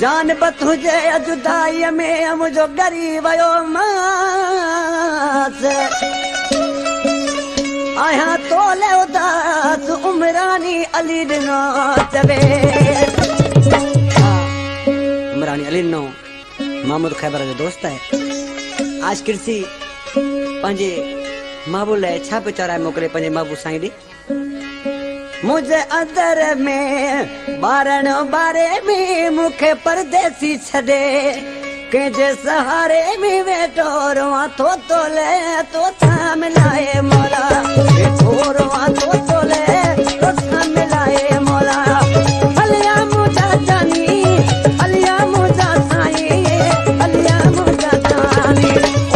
जान बतुझे जुदाई में मुझो गरीब यो मास आया तोले उदास उमरानी अली दिनो चबे उमरानी अली नो महमूद खैबर जो दोस्त है आज कृषि पंजे महबूब ले छा पे चौराहे मोकले पंजे महबूब साईं दी मुझे अंदर में बारण बारे में मुखे परदेसी छदे के जे सहारे में वेठो रोआ तो ले तो थाम लाए मोला वेठो रोआ तो ले तो थाम लाए मोला अलिया मुझा जानी अलिया मुझा साई अलिया मुझा जानी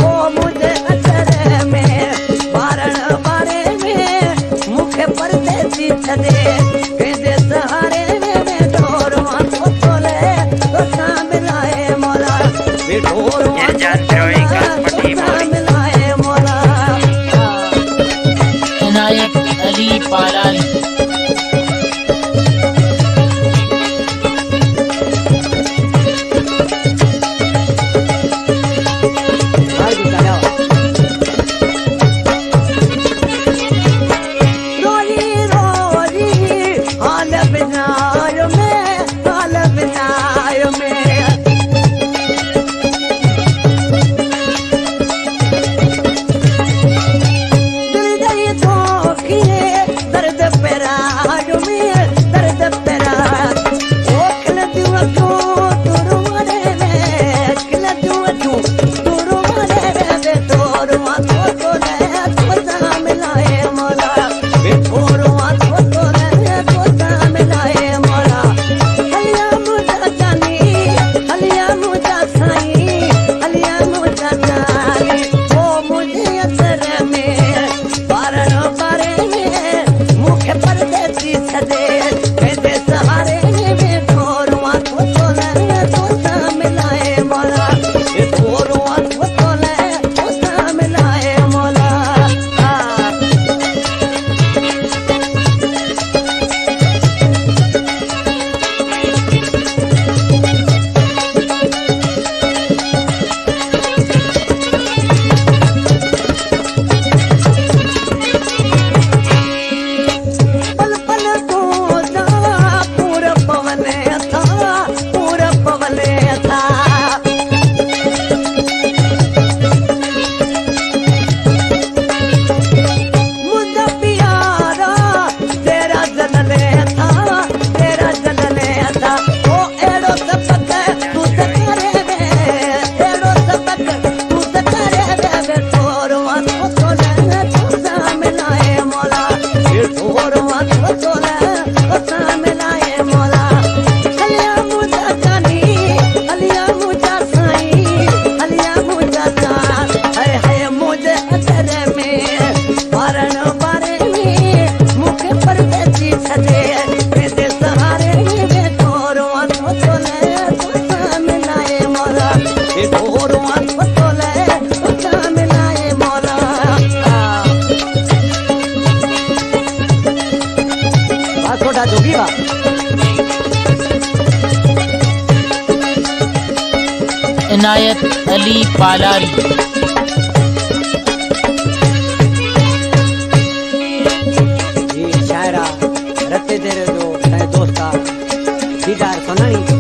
ओ मुझे अंदर में बारण बारे में मुखे परदेसी छदे के जे सहारे में वेठो रोआ तो ले तो थाम लाए मोला इनायत अली पालानी इनायत अली पालारी शायरा रते दे जो दोस्ता दीदार सुनानी